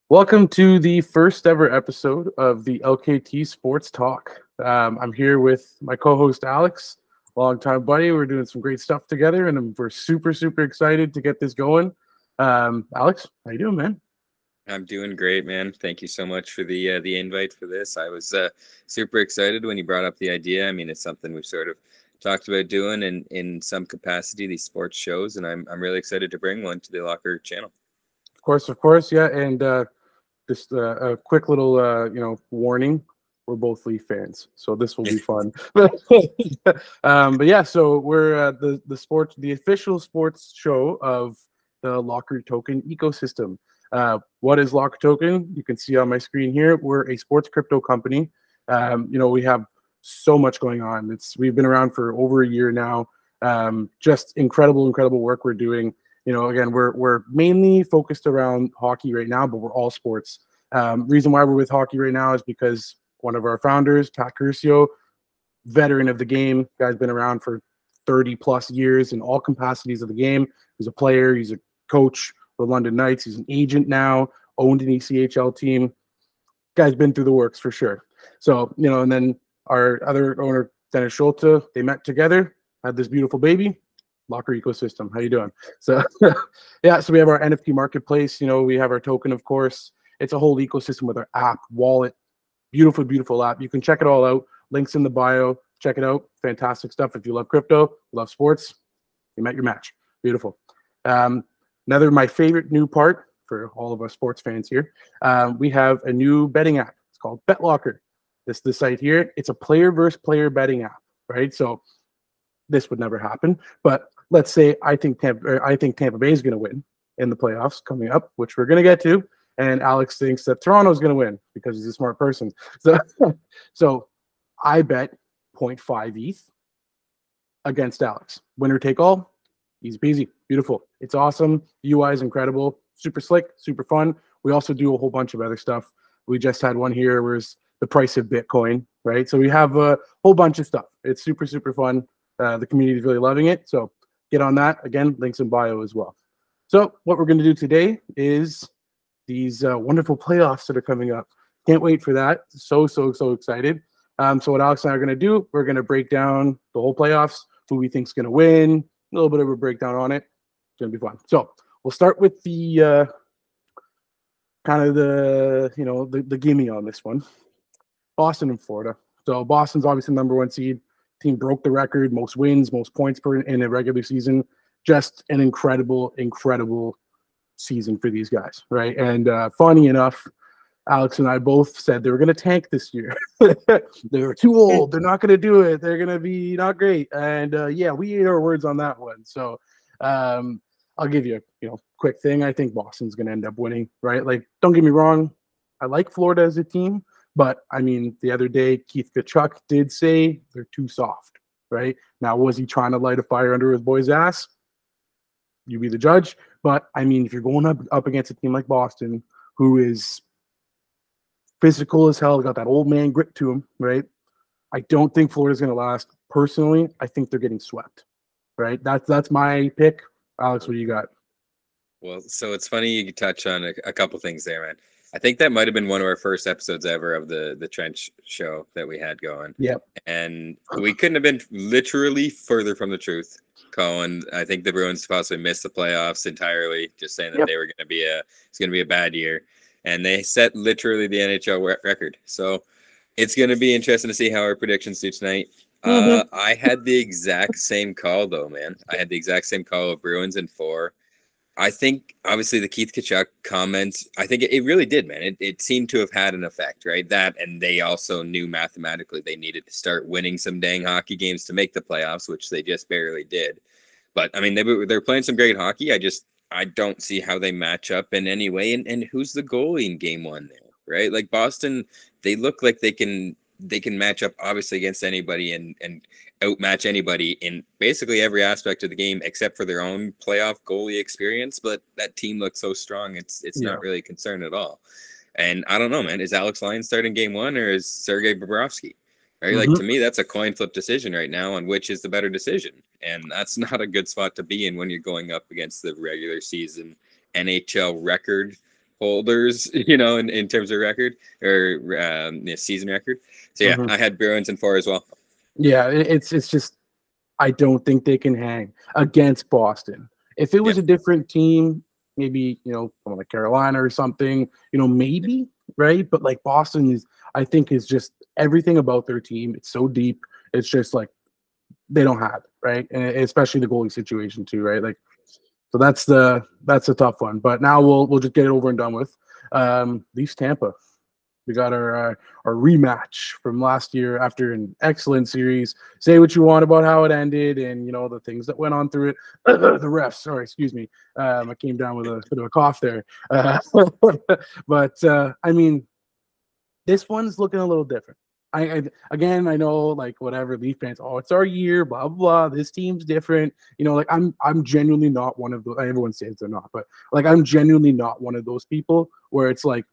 Welcome to the first ever episode of the LKT Sports Talk. I'm here with my co-host Alex, longtime buddy. We're doing some great stuff together, and we're super excited to get this going. Alex, how you doing, man? I'm doing great, man. Thank you so much for the invite for this. I was super excited when you brought up the idea. I mean, it's something we've sort of talked about doing in some capacity, these sports shows, and I'm really excited to bring one to the Locker channel. Of course, yeah. And just a quick little, warning. We're both Leaf fans, so this will be fun. But yeah, so we're the official sports show of the Locker Token ecosystem. What is Locker Token? You can see on my screen here. We're a sports crypto company. We have so much going on. We've been around for over a year now. Just incredible work we're doing. Again, we're mainly focused around hockey right now, but we're all sports. Reason why we're with hockey right now is because one of our founders, Pat Curcio, veteran of the game, guy's been around for 30 plus years in all capacities of the game. He's a player, he's a coach for London Knights, he's an agent now, owned an ECHL team. Guy's been through the works for sure. So, and then our other owner, Dennis Schulte, they met together, had this beautiful baby. Locker ecosystem. How you doing? So yeah, so we have our NFT marketplace. We have our token, of course. It's a whole ecosystem with our app, wallet, beautiful app. You can check it all out. Links in the bio. Check it out. Fantastic stuff. If you love crypto, love sports, you met your match. Beautiful. My favorite new part for all of our sports fans here, we have a new betting app. It's called BetLocker. The site here. It's a player versus player betting app, right? So this would never happen, but let's say I think Tampa Bay is going to win in the playoffs coming up, which we're going to get to, and Alex thinks that Toronto is going to win because he's a smart person. So I bet 0.5 ETH against Alex. Winner take all. Easy peasy. Beautiful. It's awesome. UI is incredible. Super slick. Super fun. We also do a whole bunch of other stuff. We just had one here where it's the price of Bitcoin, right? So we have a whole bunch of stuff. It's super fun. The community is really loving it. So get on that. Again, links in bio as well. So what we're going to do today is these wonderful playoffs that are coming up. Can't wait for that. So excited. So what Alex and I are going to do, we're going to break down the whole playoffs, who we think is going to win, a little bit of a breakdown on it. It's going to be fun. So we'll start with the the gimme on this one. Boston and Florida. So Boston's obviously the #1 seed. Team broke the record, most wins, most points in a regular season. Just an incredible season for these guys, right? And funny enough, Alex and I both said they were going to tank this year. They were too old. They're not going to do it. They're going to be not great. And yeah, we ate our words on that one. So I'll give you a quick thing. I think Boston's going to end up winning, right? Like, don't get me wrong. I like Florida as a team. But, I mean, the other day, Keith Tkachuk did say they're too soft, right? Now, was he trying to light a fire under his boy's ass? You be the judge. But, I mean, if you're going up against a team like Boston, who is physical as hell, got that old man grit to him, right? I don't think Florida's going to last. Personally, I think they're getting swept, right? That's my pick. Alex, what do you got? Well, so it's funny you touch on a couple things there, man. I think that might have been one of our first episodes ever of the Trench show that we had going. Yep. And we couldn't have been literally further from the truth. Colin, I think the Bruins possibly missed the playoffs entirely, just saying that they were going to be it's going to be a bad year. And they set literally the NHL record. So it's going to be interesting to see how our predictions do tonight. I had the exact same call, though, man. I had the exact same call of Bruins in 4. I think, obviously, the Keith Tkachuk comments, I think it really did, man. It seemed to have had an effect, right? That, and they also knew mathematically they needed to start winning some dang hockey games to make the playoffs, which they just barely did. But, I mean, they're playing some great hockey. I don't see how they match up in any way. And who's the goalie in game 1 there, right? Like, Boston, they look like they can match up, obviously, against anybody and outmatch anybody in basically every aspect of the game except for their own playoff goalie experience. But that team looks so strong, it's not really a concern at all. And I don't know, man. Is Alex Lyon starting game 1 or is Sergei Bobrovsky? Right? Like, to me, that's a coin flip decision right now on which is the better decision. And that's not a good spot to be in when you're going up against the regular season NHL record holders, you know, in terms of record or season record. So yeah, I had Bruins in 4 as well. Yeah, it's just I don't think they can hang against Boston. If it was a different team, maybe, you know, someone like Carolina or something, you know, maybe, right? But like Boston is, I think, is just everything about their team. It's so deep. It's just like they don't have it, right? And especially the goalie situation too, right? Like, so that's a tough one. But now we'll just get it over and done with. Leafs Tampa. We got our rematch from last year after an excellent series. Say what you want about how it ended and, you know, the things that went on through it. The refs, sorry, excuse me. I came down with a bit of a cough there. But I mean, this one's looking a little different. Again, I know, like, whatever, Leaf fans, oh, it's our year, blah blah. This team's different, you know. Like, I'm genuinely not one of those. Everyone says they're not, but like, I'm genuinely not one of those people where it's like,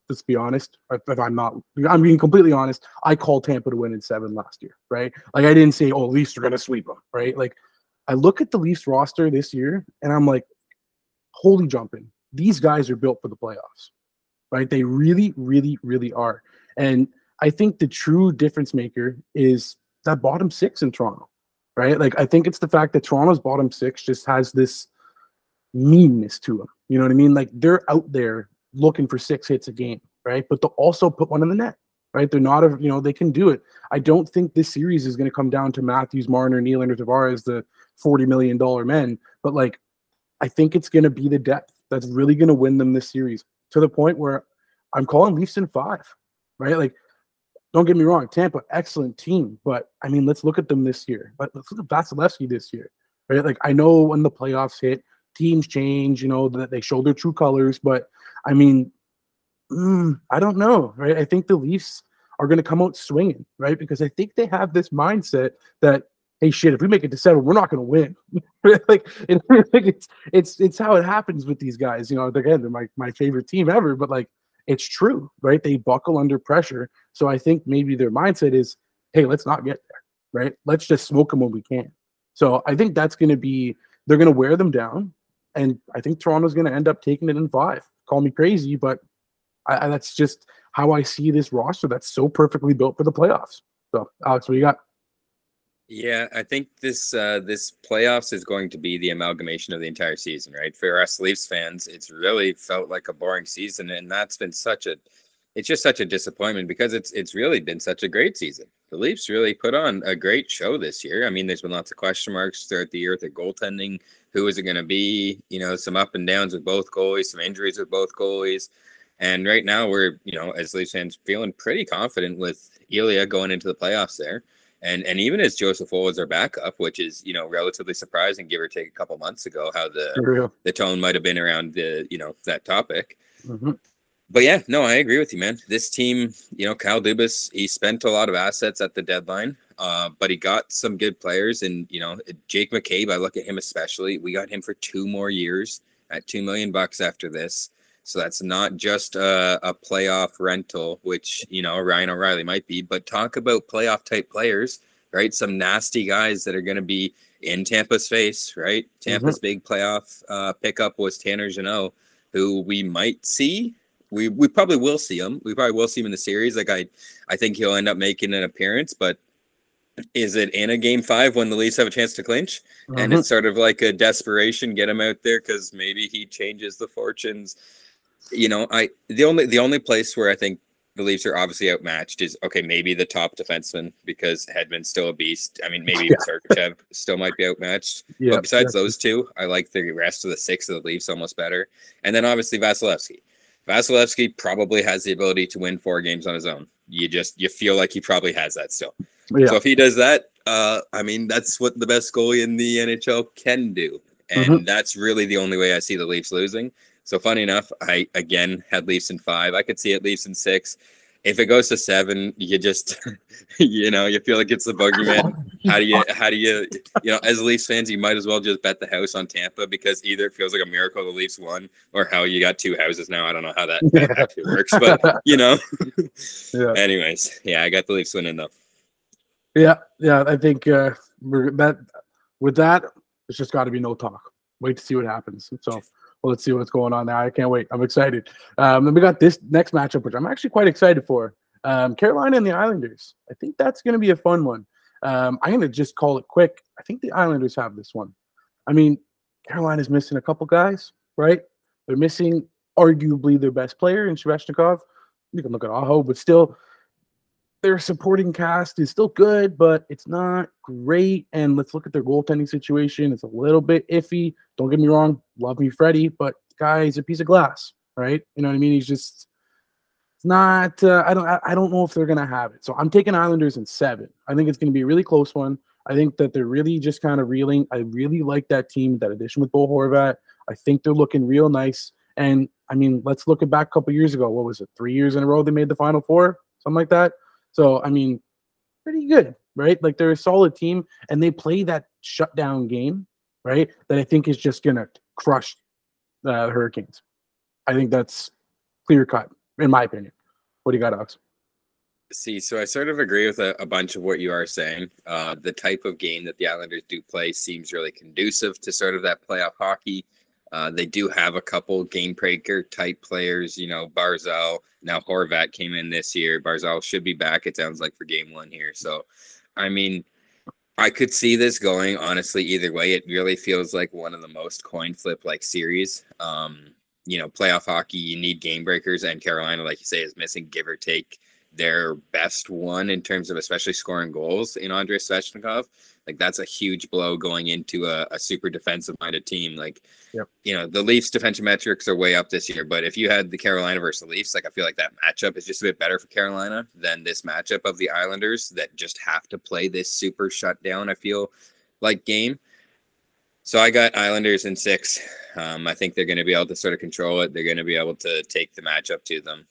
let's be honest. If I'm being completely honest. I called Tampa to win in 7 last year, right? Like, I didn't say, oh, Leafs are gonna sweep them, right? Like, I look at the Leafs roster this year, and I'm like, holy jumping, these guys are built for the playoffs, right? They really, really, really are. And I think the true difference maker is that bottom 6 in Toronto, right? Like, I think it's the fact that Toronto's bottom 6 just has this meanness to them. You know what I mean? Like, they're out there looking for 6 hits a game, right? But they'll also put one in the net, right? They're not, you know, they can do it. I don't think this series is going to come down to Matthews, Marner, Nylander, Tavares, the $40 million men. But like, I think it's going to be the depth that's really going to win them this series, to the point where I'm calling Leafs in 5, right? Like, don't get me wrong, Tampa, excellent team, but I mean, let's look at them this year. But let's look at Vasilevsky this year, right? Like, I know when the playoffs hit, teams change, you know, that they show their true colors, but I mean, I don't know, right? I think the Leafs are going to come out swinging, right? Because I think they have this mindset that, hey, shit, if we make it to 7, we're not going to win. Like, it's how it happens with these guys. You know, again, they're my favorite team ever, but like, it's true, right? They buckle under pressure. So I think maybe their mindset is, hey, let's not get there, right? Let's just smoke them when we can. So I think that's going to be, they're going to wear them down. And I think Toronto's going to end up taking it in 5. Call me crazy, but that's just how I see this roster that's so perfectly built for the playoffs. So, Alex, what do you got? Yeah, I think this playoffs is going to be the amalgamation of the entire season, right? For us Leafs fans, it's really felt like a boring season, and that's been it's just such a disappointment because it's really been such a great season. The Leafs really put on a great show this year. I mean, there's been lots of question marks throughout the year with the goaltending. Who is it going to be? You know, some up and downs with both goalies, some injuries with both goalies. And right now we're, you know, as Leafs fans, feeling pretty confident with Ilya going into the playoffs there. And even as Joseph Woll is our backup, which is, you know, relatively surprising, give or take a couple months ago, how the tone might have been around the, you know, that topic. But yeah, no, I agree with you, man. This team, you know, Kyle Dubas, he spent a lot of assets at the deadline, but he got some good players. And, you know, Jake McCabe, I look at him especially. We got him for 2 more years at $2 million after this. So that's not just a playoff rental, which, you know, Ryan O'Reilly might be, but talk about playoff type players, right? Some nasty guys that are going to be in Tampa's face, right? Tampa's big playoff pickup was Tanner Jeannot, who we might see. We probably will see him. We probably will see him in the series. Like, I think he'll end up making an appearance, but is it in a game 5 when the Leafs have a chance to clinch? And it's sort of like a desperation, get him out there because maybe he changes the fortunes. You know, the only place where I think the Leafs are obviously outmatched is, okay, maybe the top defenseman, because Hedman's still a beast. I mean, maybe even Sergachev still might be outmatched. Yeah, but besides those two, I like the rest of the 6 of the Leafs almost better. And then obviously Vasilevsky. Vasilevsky probably has the ability to win 4 games on his own. You feel like he probably has that still. Yeah. So if he does that, I mean, that's what the best goalie in the NHL can do. And that's really the only way I see the Leafs losing. So funny enough, I again had Leafs in 5. I could see it Leafs in 6. If it goes to 7, you just, you know, you feel like it's the boogeyman. How do you, you know, as Leafs fans, you might as well just bet the house on Tampa, because either it feels like a miracle the Leafs won, or how you got 2 houses now. I don't know how that actually works, but you know. Anyways, yeah, I got the Leafs winning though. Yeah, I think with that, it's just got to be no talk. Wait to see what happens. So Well, let's see what's going on now. I can't wait. I'm excited. Then we got this next matchup, which I'm actually quite excited for. Carolina and the Islanders. I think that's going to be a fun one. I'm going to just call it quick. I think the Islanders have this one. I mean, Carolina's missing a couple guys, right? They're missing arguably their best player in Svechnikov. You can look at Aho, but still, their supporting cast is still good, but it's not great. And let's look at their goaltending situation. It's a little bit iffy. Don't get me wrong. Love me, Freddie, but the guy is a piece of glass, right? You know what I mean? He's just not. I don't know if they're gonna have it. So I'm taking Islanders in 7. I think it's gonna be a really close one. I think that they're really just kind of reeling. I really like that team, that addition with Bo Horvat. I think they're looking real nice. And I mean, let's look back a couple years ago. What was it? 3 years in a row they made the Final Four, something like that. So, I mean, pretty good, right? Like, they're a solid team, and they play that shutdown game, right, that I think is just going to crush the Hurricanes. I think that's clear cut, in my opinion. What do you got, Alex? See, so I sort of agree with a bunch of what you are saying. The type of game that the Islanders do play seems really conducive to sort of that playoff hockey. They do have a couple game breaker type players, Barzal. Now Horvat came in this year. Barzal should be back, it sounds like, for game 1 here. So, I mean, I could see this going, honestly, either way. It really feels like one of the most coin flip like series. Playoff hockey, you need game breakers, and Carolina, like you say, is missing, give or take, their best one in terms of especially scoring goals in Andrei Svechnikov. Like, that's a huge blow going into a super defensive-minded team. Like, yep. The Leafs' defensive metrics are way up this year, but if you had the Carolina versus the Leafs, like, I feel like that matchup is just a bit better for Carolina than this matchup of the Islanders that just have to play this super shutdown, I feel like, game. So I got Islanders in 6. I think they're going to be able to sort of control it. They're going to be able to take the matchup to them.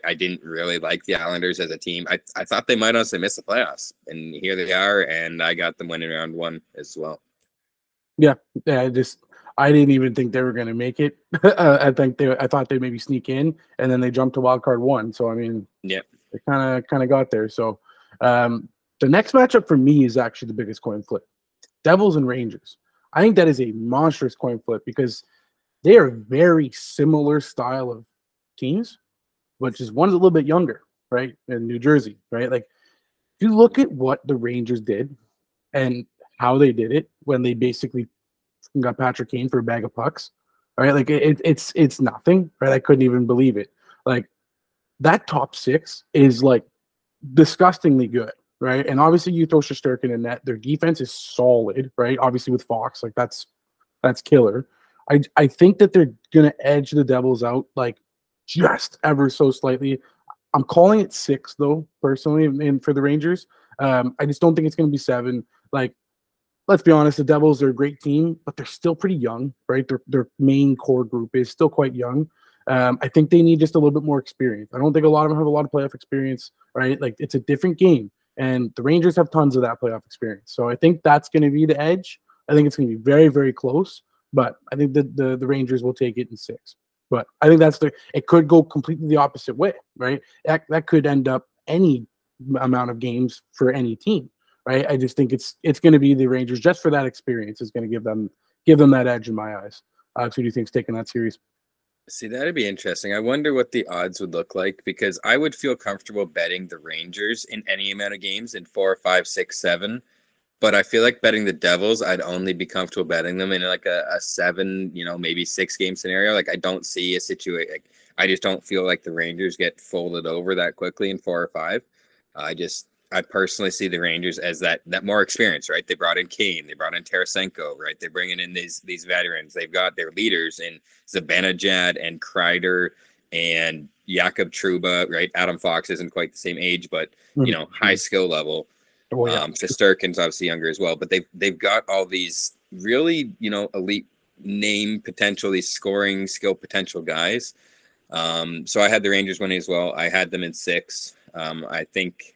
I didn't really like the Islanders as a team. I thought they might honestly miss the playoffs, and here they are, and I got them winning round 1 as well. Yeah. I didn't even think they were going to make it. I thought they'd maybe sneak in, and then they jumped to wild card 1. So, I mean, yeah, they kind of got there. So, the next matchup for me is actually the biggest coin flip. Devils and Rangers. I think that is a monstrous coin flip because they are very similar style of teams, which is one's a little bit younger, right? In New Jersey, right? Like, if you look at what the Rangers did and how they did it when they basically got Patrick Kane for a bag of pucks, right? Like, it's nothing, right? I couldn't even believe it. Like, that top 6 is like disgustingly good, right? And obviously you throw Shesterkin in net. Their defense is solid, right? Obviously with Fox, like that's killer. I think that they're gonna edge the Devils out, like, just ever so slightly. I'm calling it 6 though, personally, and for the Rangers. I just don't think it's gonna be 7. Like, let's be honest, the Devils are a great team, but they're still pretty young, right? Their main core group is still quite young. I think they need just a little bit more experience. I don't think a lot of them have a lot of playoff experience, right? Like, it's a different game, and the Rangers have tons of that playoff experience. So I think that's going to be the edge. I think it's going to be very, very close, but I think the Rangers will take it in 6. But I think it could go completely the opposite way, right? That could end up any amount of games for any team, right? I just think it's going to be the Rangers just for that experience is going to give them that edge in my eyes. Who do you think's taking that series? See, that'd be interesting. I wonder what the odds would look like because I would feel comfortable betting the Rangers in any amount of games in 4, 5, 6, 7. But I feel like betting the Devils, I'd only be comfortable betting them in like a 7, maybe 6 game scenario. Like, I don't see a situation. Like, I just don't feel like the Rangers get folded over that quickly in 4 or 5. I personally see the Rangers as that more experience, right? They brought in Kane, they brought in Tarasenko, right? They're bringing in these veterans. They've got their leaders in Zibanejad and Kreider and Jakob Trouba, right? Adam Fox isn't quite the same age, but high skill level. Oh, yeah. Shesterkin's obviously younger as well, but they've got all these really elite name potential, these scoring skill potential guys. So I had the Rangers winning as well. I had them in 6. I think,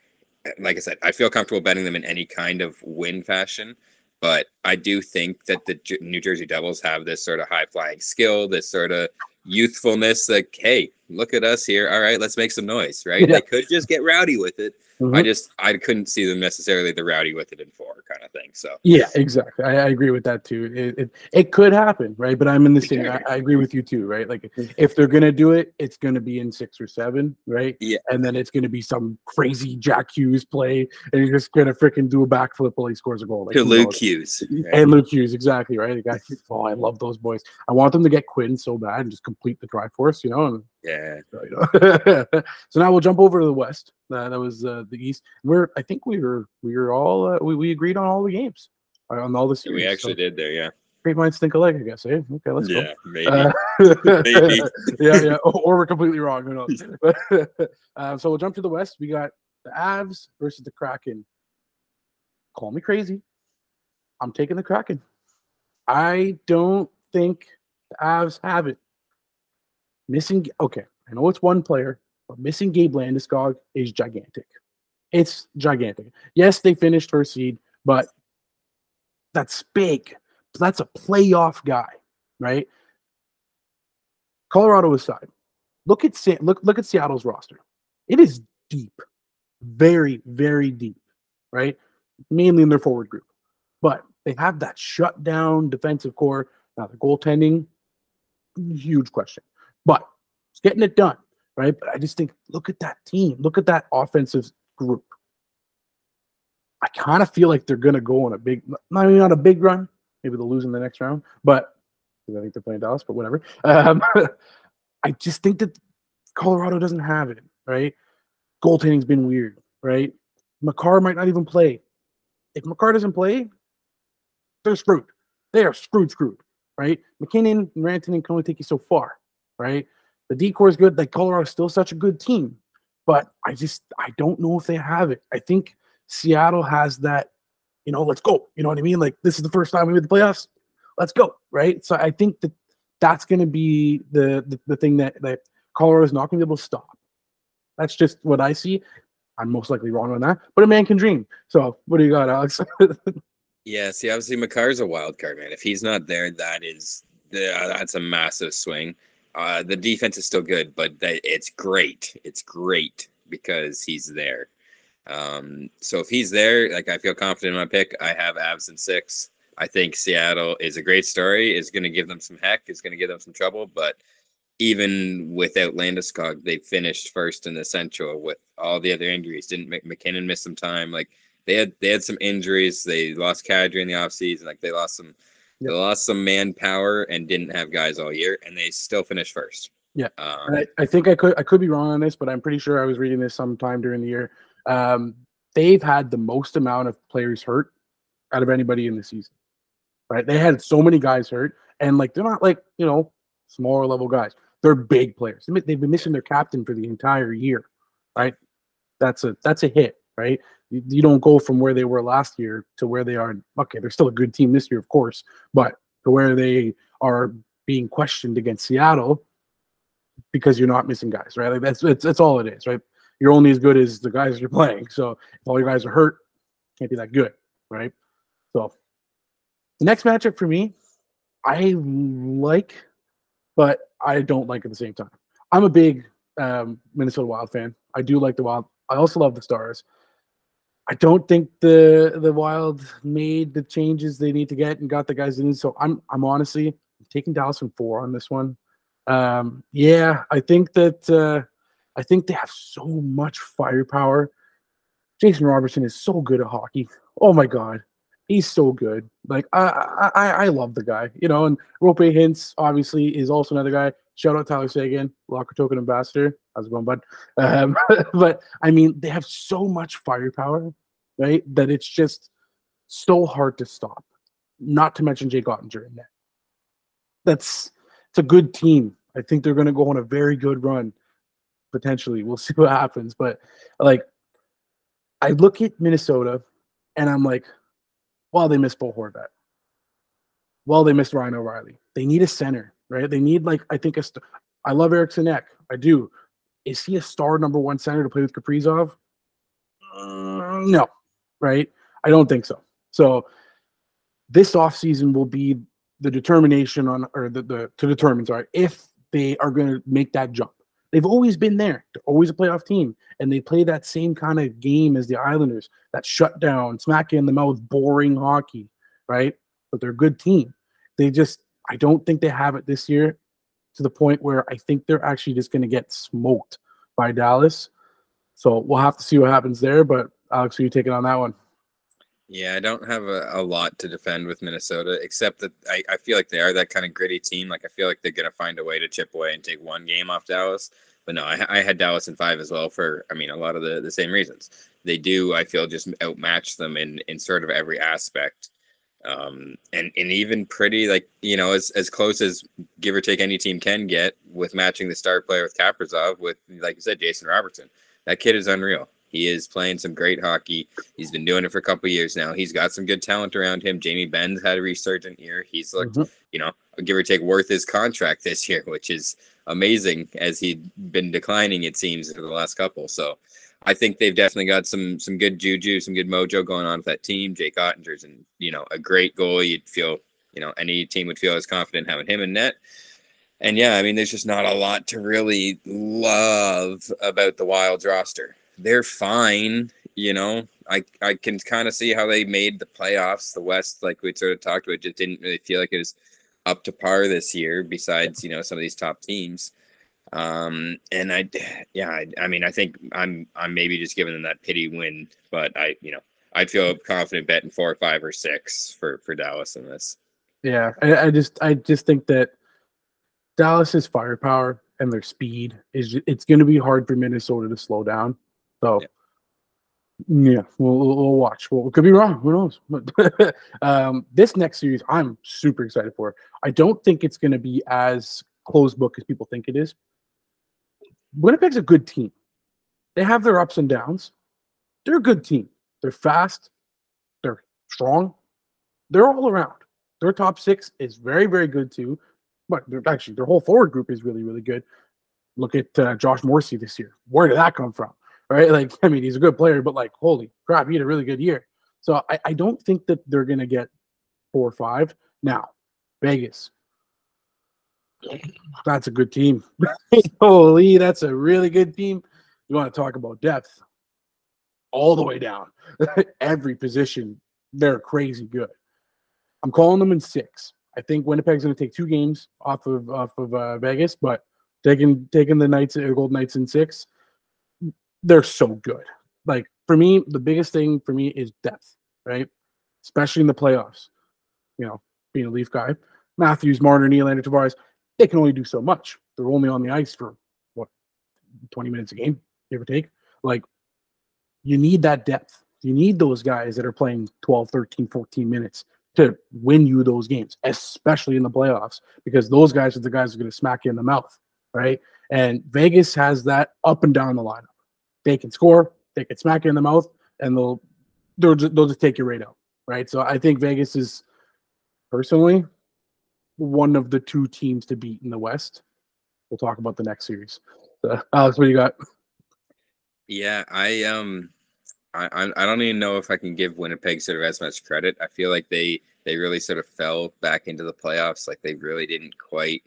like I said, I feel comfortable betting them in any kind of win fashion, but I do think that the New Jersey Devils have this sort of high flying skill, this sort of youthfulness, like, hey, look at us here. All right, let's make some noise, right? Yeah. They could just get rowdy with it, I couldn't see them necessarily the rowdy with it in 4 kind of thing. So yeah, exactly. I agree with that too. It could happen, right? But I'm in the same. I agree with you too, right? Like if they're gonna do it, it's gonna be in 6 or 7, right? Yeah. And then it's gonna be some crazy Jack Hughes play, and you're just gonna freaking do a backflip while he scores a goal. Like, to Luke Hughes. Right? And Luke Hughes, exactly, right? The guy. Oh, I love those boys. I want them to get Quinn so bad and just complete the Triforce, you know. And, yeah. So now we'll jump over to the West. That was the East. I think we were all we agreed on all the games, on all the series. We actually did there, yeah. Great minds think alike, I guess. Eh? Okay, let's go. Yeah, maybe. Maybe. Yeah. Or we're completely wrong. Who knows? So we'll jump to the West. We got the Avs versus the Kraken. Call me crazy. I'm taking the Kraken. I don't think the Avs have it. Okay, I know it's one player, but missing Gabe Landeskog is gigantic. It's gigantic. Yes, they finished first seed, but that's big. That's a playoff guy, right? Colorado aside, look at Seattle's roster. It is deep, very, very deep, right? Mainly in their forward group, but they have that shutdown defensive core. Now the goaltending, huge question, but it's getting it done, right? But I just think, look at that team, look at that offensive group. I kind of feel like they're going to go on a big, not a big run. Maybe they'll lose in the next round, but I think they're playing Dallas, but whatever. I just think that Colorado doesn't have it, right? Goaltending's been weird, right? Makar might not even play. If Makar doesn't play, they're screwed. They are screwed, right? McKinnon and Rantanen can only take you so far, right? The decor is good. Like Colorado's still such a good team, but I don't know if they have it. I think Seattle has that, let's go. You know what I mean? Like this is the first time we made the playoffs. Let's go, right? So I think that's going to be the thing that Colorado's not going to be able to stop. That's just what I see. I'm most likely wrong on that, but a man can dream. So what do you got, Alex? Yeah, see, obviously Makar's a wild card, man. If he's not there, that's a massive swing. The defense is still good, but it's great. It's great because he's there. So if he's there, like I feel confident in my pick. I have Avs in 6. I think Seattle is a great story. Is going to give them some heck. Is going to give them some trouble. But even without Landeskog, they finished first in the Central with all the other injuries. Didn't McKinnon miss some time? Like they had some injuries. They lost Kadri in the offseason. Like they lost some manpower and didn't have guys all year, and they still finished first. Yeah, I think I could be wrong on this, but I'm pretty sure I was reading this sometime during the year. They've had the most amount of players hurt out of anybody in the season, right? They had so many guys hurt, and like they're not like smaller level guys. They're big players. They've been missing their captain for the entire year, right? That's a hit, right? You don't go from where they were last year to where they are. Okay, they're still a good team this year, of course, but to where they are being questioned against Seattle because you're not missing guys, right? Like that's all it is, right? You're only as good as the guys you're playing. So if all your guys are hurt, can't be that good, right? So the next matchup for me, I like, but I don't like at the same time. I'm a big Minnesota Wild fan. I do like the Wild. I also love the Stars. I don't think the Wild made the changes they need to get and got the guys in. So I'm honestly taking Dallas in 4 on this one. Yeah, I think that I think they have so much firepower. Jason Robertson is so good at hockey. Oh my God, he's so good. Like I love the guy, And Rope Hintz obviously is also another guy. Shout out Tyler Seguin, Locker Token ambassador. How's it going, bud? But I mean, they have so much firepower, right? That it's just so hard to stop. Not to mention Jake Ottinger in that. It's a good team. I think they're going to go on a very good run. Potentially, we'll see what happens. But like, I look at Minnesota, and I'm like, well, they missed Bo Horvat. Well, they missed Ryan O'Reilly. They need a center, right? They need I love Eric Sinek. I do. Is he a star number 1 center to play with Kaprizov? No, right? I don't think so. So this offseason will be the determination on, or to determine, if they are going to make that jump. They've always been there. They're always a playoff team, and they play that same kind of game as the Islanders, that shutdown, smack you in the mouth, boring hockey, right? But they're a good team. I don't think they have it this year to the point where I think they're actually just going to get smoked by Dallas. So we'll have to see what happens there. But Alex, are you taking on that one? Yeah, I don't have a lot to defend with Minnesota, except that I feel like they are that kind of gritty team. Like, I feel like they're going to find a way to chip away and take one game off Dallas. But no, I had Dallas in 5 as well for, a lot of the same reasons. They do, I feel, just outmatch them in sort of every aspect. And even pretty, like, as close as give or take any team can get with matching the star player with Kaprizov with, like you said, Jason Robertson. That kid is unreal. He is playing some great hockey. He's been doing it for a couple of years now. He's got some good talent around him. Jamie Benn's had a resurgent year. He's looked, give or take, worth his contract this year, which is amazing as he'd been declining, it seems, for the last couple. So I think they've definitely got some good juju, some good mojo going on with that team. Jake Ottinger's a great goalie. You'd feel, any team would feel as confident having him in net. And yeah, there's just not a lot to really love about the Wild's roster. They're fine, I can kind of see how they made the playoffs. The West, like we sort of talked about, just didn't really feel like it was up to par this year, besides, some of these top teams. And I think I'm maybe just giving them that pity win, but I'd feel confident betting 4 or 5 or 6 for Dallas in this. Yeah, I just think that Dallas's firepower and their speed it's going to be hard for Minnesota to slow down. So, yeah, we'll watch. Well, we could be wrong. Who knows? But this next series, I'm super excited for. I don't think it's going to be as closed book as people think it is. Winnipeg's a good team. They have their ups and downs. They're a good team. They're fast. They're strong. They're all around. Their top 6 is very, very good too. But their whole forward group is really, really good. Look at Josh Morrissey this year. Where did that come from? Right? Like, he's a good player, but like, holy crap, he had a really good year. So I don't think that they're going to get 4 or 5. Now, Vegas. That's a good team. Holy, that's a really good team. You want to talk about depth all the way down. Every position, they're crazy good. I'm calling them in 6. I think Winnipeg's going to take 2 games off of Vegas, but taking the Golden Knights in 6, they're so good. Like, for me, the biggest thing for me is depth, right? Especially in the playoffs. Being a Leaf guy, Matthews, Marner, Nylander, Tavares, they can only do so much. They're only on the ice for 20 minutes a game, give or take. Like, you need that depth. You need those guys that are playing 12, 13, 14 minutes to win you those games, especially in the playoffs, because those guys are the guys who are going to smack you in the mouth, right? And Vegas has that up and down the lineup. They can score, they can smack you in the mouth, and they'll just take your rate out, right? So I think Vegas is personally one of the 2 teams to beat in the West. We'll talk about the next series. So, Alex, what do you got? Yeah, I don't even know if I can give Winnipeg sort of as much credit. I feel like they really sort of fell back into the playoffs. Like, they really didn't quite.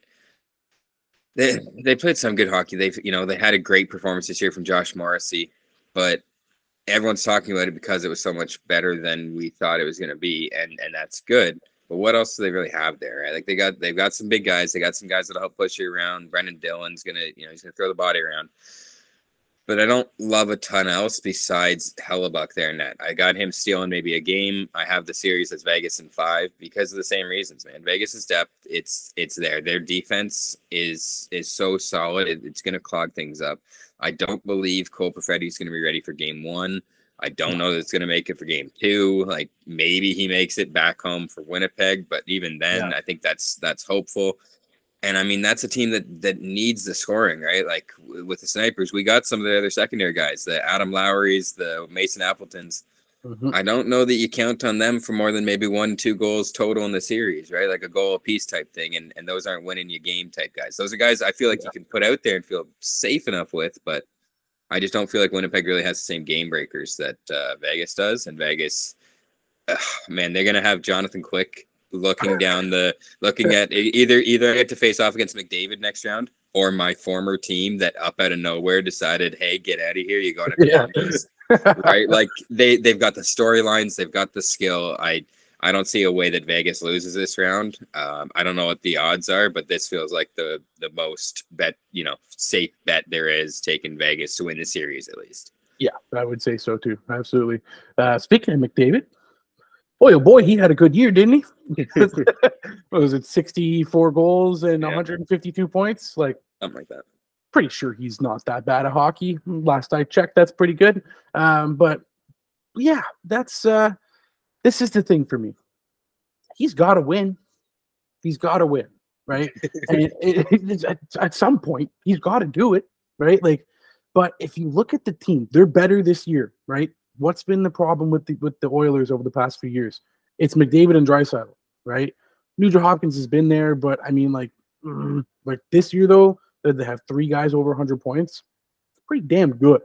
They played some good hockey. They had a great performance this year from Josh Morrissey, but everyone's talking about it because it was so much better than we thought it was going to be, and that's good. But what else do they really have there? Right? Like, they've got some big guys. They got some guys that'll help push you around. Brendan Dillon's he's gonna throw the body around. But I don't love a ton else besides Hellebuck there in net. I got him stealing maybe a game. I have the series as Vegas in 5 because of the same reasons, man. Vegas's depth, it's there. Their defense is so solid. It's going to clog things up. I don't believe Cole Perfetti's going to be ready for game 1. I don't know that it's going to make it for game 2. Like, maybe he makes it back home for Winnipeg, but even then, I think that's hopeful. And that's a team that needs the scoring, right? Like, with the Snipers, we got some of the other secondary guys, the Adam Lowrys, the Mason Appletons. Mm-hmm. I don't know that you count on them for more than maybe 1-2 goals total in the series, right? Like a goal apiece type thing. And those aren't winning you game type guys. Those are guys I feel like you can put out there and feel safe enough with, but I just don't feel like Winnipeg really has the same game breakers that Vegas does. And Vegas, man, they're going to have Jonathan Quick looking at either get to face off against McDavid next round, or my former team that up out of nowhere decided, hey, get out of here, you go to Yeah. Columbus, right? Like they've got the storylines, they've got the skill. I don't see a way that Vegas loses this round. I don't know what the odds are, but this feels like the most safe bet there is, taking Vegas to win the series at least. Yeah, I would say so too. Absolutely. Speaking of McDavid, boy, oh boy, he had a good year, didn't he? What was it, 64 goals and 152 points? Like, something like that. Pretty sure he's not that bad at hockey. Last I checked, that's pretty good. But yeah, that's this is the thing for me. He's got to win. He's got to win, right? And at some point, he's got to do it, right? Like, but if you look at the team, they're better this year, right? What's been the problem with the Oilers over the past few years? It's McDavid and Draisaitl, right? Nugent Hopkins has been there, but I mean, like this year though, that they have 3 guys over 100 points, pretty damn good,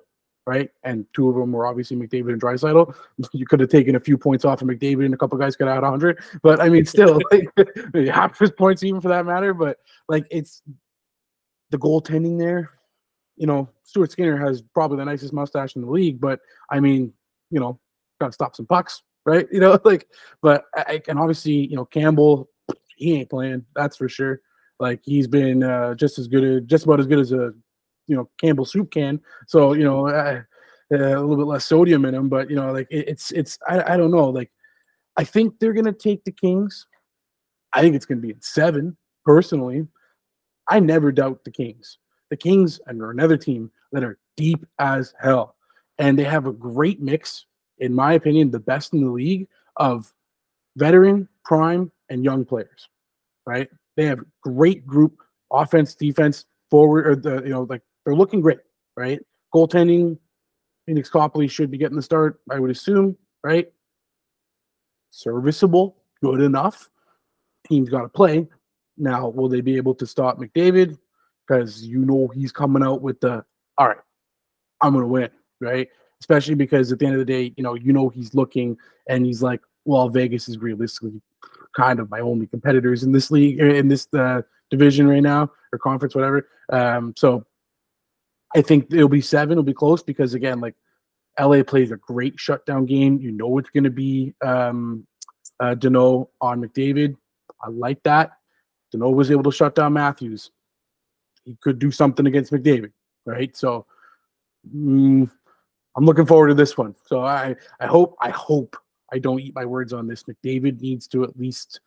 right? And 2 of them were obviously McDavid and Draisaitl. You could have taken a few points off of McDavid, and a couple guys could have had 100. But I mean, still, like, half his points even for that matter. But like, it's the goaltending there. You know, Stuart Skinner has probably the nicest mustache in the league, but I mean, you know, got to stop some pucks, right? You know, like, but and obviously, you know, Campbell, he ain't playing, that's for sure. Like, he's been just about as good as a, you know, Campbell soup can. So, you know, a little bit less sodium in him, but you know, like I don't know. Like, I think they're gonna take the Kings. I think it's gonna be in 7. Personally, I never doubt the Kings. The Kings are another team that are deep as hell, and they have a great mix, in my opinion, the best in the league of veteran, prime, and young players. Right? They have great group offense, defense, forward, or they're looking great. Right? Goaltending, Phoenix Copley should be getting the start, I would assume. Right? Serviceable, good enough. Team's got to play. Now, will they be able to stop McDavid? Because you know he's coming out with the, all right, I'm going to win, right? Especially because at the end of the day, you know he's looking and he's like, well, Vegas is realistically kind of my only competitors in this league, in this division right now, or conference, whatever. So I think it'll be 7. It'll be close because, again, like, LA plays a great shutdown game. You know it's going to be Danault on McDavid. I like that. Danault was able to shut down Matthews. He could do something against McDavid, right? So I'm looking forward to this one. So I hope I don't eat my words on this. McDavid needs to at least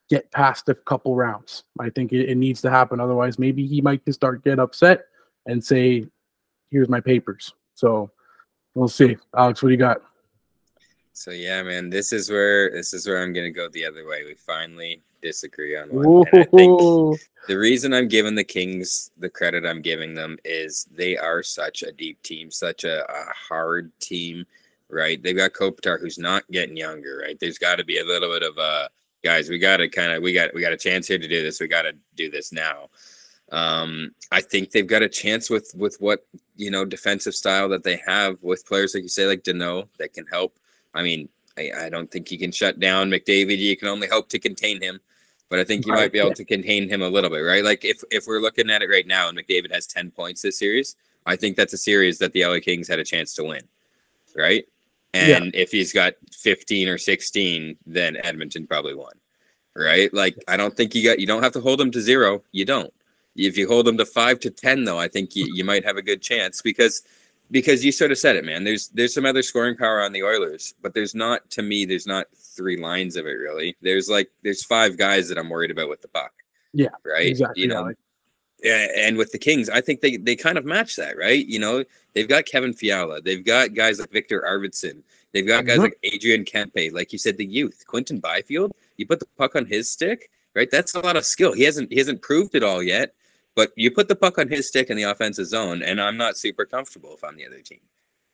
get past a couple rounds. I think it needs to happen. Otherwise, maybe he might just get upset and say, here's my papers. So we'll see. Alex, what do you got? So yeah, man, this is where I'm gonna go the other way. We finally disagree on one. And I think the reason I'm giving the Kings the credit I'm giving them is they are such a deep team, such a hard team, right? They've got Kopitar, who's not getting younger, right? There's got to be a little bit of guys, we got a chance here to do this. We got to do this now. I think they've got a chance with what, you know, defensive style that they have with players like you say, like Danault, that can help. I mean, I don't think you can shut down McDavid. You can only hope to contain him, but I think you might be able to contain him a little bit, right? Like, if we're looking at it right now and McDavid has 10 points this series, I think that's a series that the LA Kings had a chance to win, right? And if he's got 15 or 16, then Edmonton probably won, right? Like, I don't think you don't have to hold him to 0. You don't. If you hold them to 5 to 10, though, I think you might have a good chance because you sort of said it, man. There's some other scoring power on the Oilers, but there's not 3 lines of it really. There's 5 guys that I'm worried about with the puck. Yeah, right. Exactly. You know, and with the Kings, I think they kind of match that, right? You know, they've got Kevin Fiala, they've got guys like Victor Arvidsson, they've got guys like Adrian Kempe, like you said, the youth, Quinton Byfield. You put the puck on his stick, right? That's a lot of skill. He hasn't proved it all yet. But you put the puck on his stick in the offensive zone, and I'm not super comfortable if I'm the other team,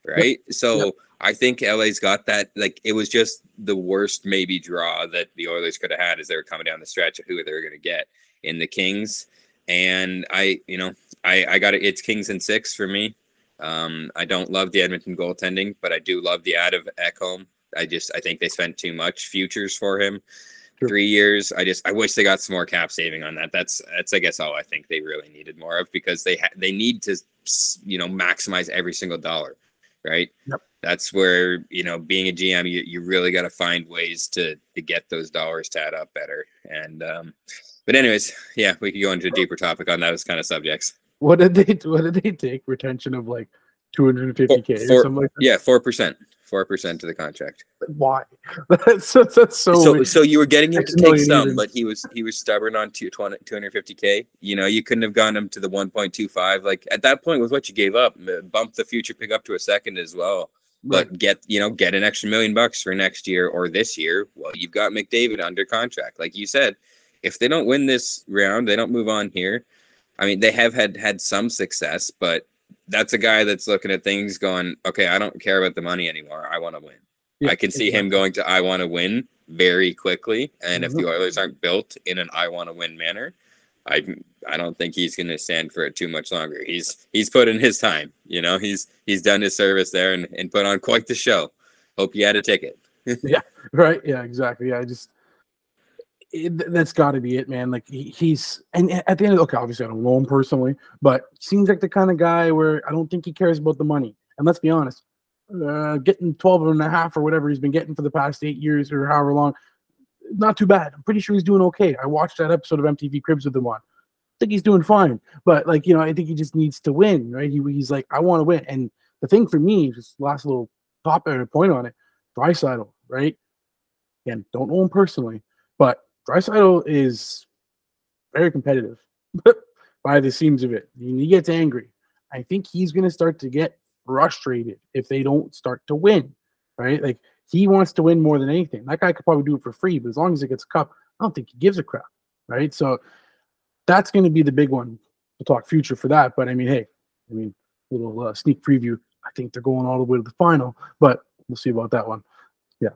right? So I think LA's got that. Like, it was just the worst maybe draw that the Oilers could have had as they were coming down the stretch of who they were going to get in the Kings. And I got it. It's Kings in 6 for me. I don't love the Edmonton goaltending, but I do love the ad of Ekholm. I think they spent too much futures for him. 3 years. I wish they got some more cap saving on that. That's I guess all I think they really needed more of, because they need to, maximize every single dollar, right? Yep. That's where, being a GM, you really got to find ways to get those dollars to add up better. And but anyways, yeah, we could go into a deeper topic on those kind of subjects. What did they take retention of like 250K or something like that? Yeah, 4% to the contract. Why? That's so. So you were getting him to take some, even. but he was stubborn on 250K. You couldn't have gone him to the 1.25. Like at that point, with what you gave up, bump the future pick up to a second as well. Right. But get an extra $1 million for next year or this year. Well, you've got McDavid under contract, like you said. If they don't win this round, they don't move on here. I mean, they have had some success, but that's a guy that's looking at things going, okay, I don't care about the money anymore. I want to win. Yeah, I can see him going to I want to win very quickly. And if the Oilers aren't built in an I want to win manner, I don't think he's going to stand for it too much longer. He's put in his time. He's done his service there and put on quite the show. Hope you had a ticket. Yeah, right. Yeah, exactly. Yeah, that's got to be it, man. Like he's, and at the end of, okay, obviously I don't know him personally, but seems like the kind of guy where I don't think he cares about the money. And let's be honest, getting 12.5 or whatever he's been getting for the past 8 years or however long, not too bad. I'm pretty sure he's doing okay. I watched that episode of MTV Cribs with him on. I think he's doing fine, but I think he just needs to win, right? He's like, I want to win. And the thing for me, just last little point on it, Draisaitl, right? Again, don't know him personally, but Draisaitl is very competitive by the seams of it. He gets angry. I think he's going to start to get frustrated if they don't start to win, right? Like he wants to win more than anything. That guy could probably do it for free, but as long as he gets a cup, I don't think he gives a crap, right? So that's going to be the big one. We'll talk future for that. But little sneak preview. I think they're going all the way to the final, but we'll see about that one. Yeah.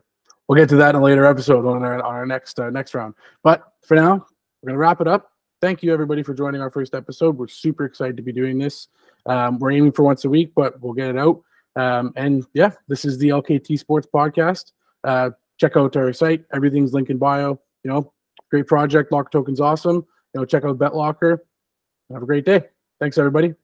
We'll get to that in a later episode on our next round. But for now, we're going to wrap it up. Thank you, everybody, for joining our first episode. We're super excited to be doing this. We're aiming for once a week, but we'll get it out. And yeah, this is the LKT Sports Podcast. Check out our site. Everything's linked in bio. Great project. Locker Token's awesome. Check out BetLocker. Have a great day. Thanks, everybody.